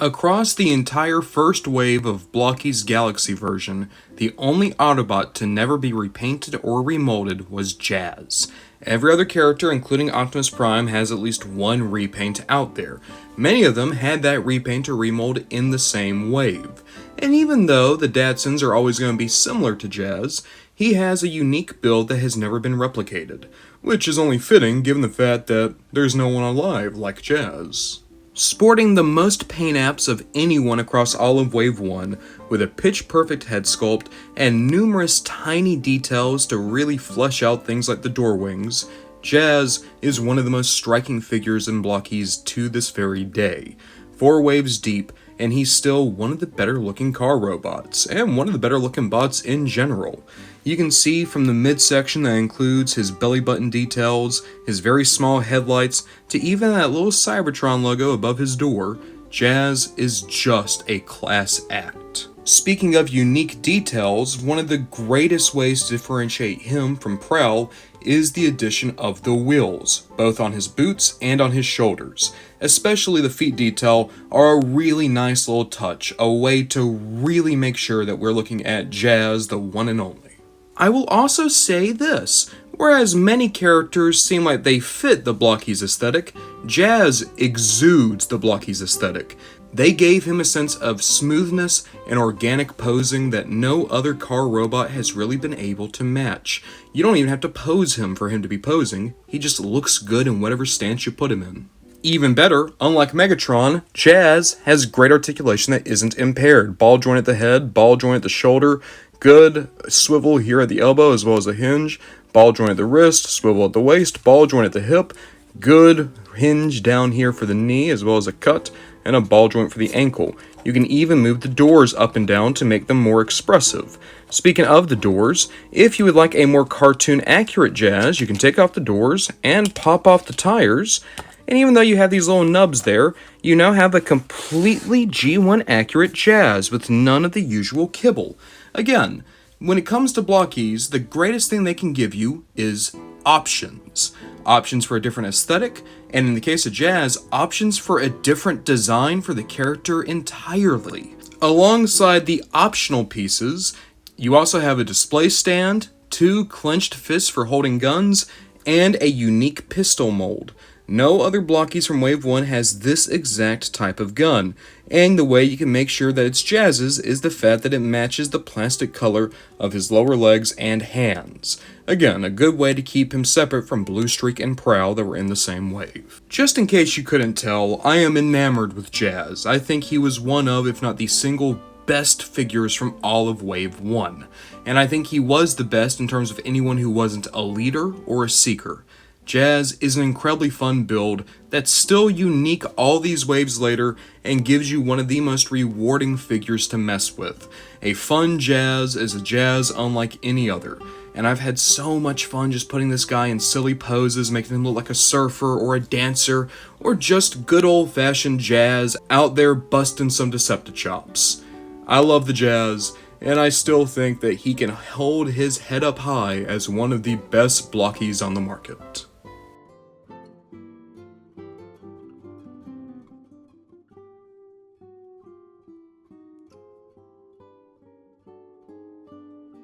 Across the entire first wave of Blokee's Galaxy version, the only Autobot to never be repainted or remolded was Jazz. Every other character, including Optimus Prime, has at least one repaint out there. Many of them had that repaint or remold in the same wave. And even though the Datsuns are always going to be similar to Jazz, he has a unique build that has never been replicated, which is only fitting given the fact that there's no one alive like Jazz. Sporting the most paint apps of anyone across all of Wave 1, with a pitch-perfect head sculpt and numerous tiny details to really flesh out things like the door wings, Jazz is one of the most striking figures in Blokees to this very day. 4 waves deep, and he's still one of the better looking car robots, and one of the better looking bots in general. You can see from the midsection that includes his belly button details, his very small headlights, to even that little Cybertron logo above his door, Jazz is just a class act. Speaking of unique details, one of the greatest ways to differentiate him from Prowl is the addition of the wheels, both on his boots and on his shoulders. Especially the feet detail are a really nice little touch, a way to really make sure that we're looking at Jazz, the one and only. I will also say this, whereas many characters seem like they fit the Blokees aesthetic, Jazz exudes the Blokees aesthetic. They gave him a sense of smoothness and organic posing that no other car robot has really been able to match. You don't even have to pose him for him to be posing, he just looks good in whatever stance you put him in. Even better, unlike Megatron, Jazz has great articulation that isn't impaired. Ball joint at the head, ball joint at the shoulder, good swivel here at the elbow as well as a hinge, ball joint at the wrist, swivel at the waist, ball joint at the hip, good hinge down here for the knee as well as a cut, and a ball joint for the ankle. You can even move the doors up and down to make them more expressive. Speaking of the doors, if you would like a more cartoon accurate Jazz, you can take off the doors and pop off the tires. And even though you have these little nubs there, you now have a completely G1 accurate Jazz with none of the usual kibble. Again, when it comes to Blokees, the greatest thing they can give you is options. Options for a different aesthetic, and in the case of Jazz, options for a different design for the character entirely. Alongside the optional pieces, you also have a display stand, 2 clenched fists for holding guns, and a unique pistol mold. No other Blokees from Wave 1 has this exact type of gun, and the way you can make sure that it's Jazz's is the fact that it matches the plastic color of his lower legs and hands. Again, a good way to keep him separate from Bluestreak and Prowl that were in the same wave. Just in case you couldn't tell, I am enamored with Jazz. I think he was one of, if not the single best figures from all of Wave 1, and I think he was the best in terms of anyone who wasn't a leader or a seeker. Jazz is an incredibly fun build that's still unique all these waves later and gives you one of the most rewarding figures to mess with. A fun Jazz is a Jazz unlike any other, and I've had so much fun just putting this guy in silly poses, making him look like a surfer or a dancer, or just good old-fashioned Jazz out there busting some Deceptichops. I love the Jazz, and I still think that he can hold his head up high as one of the best Blokees on the market.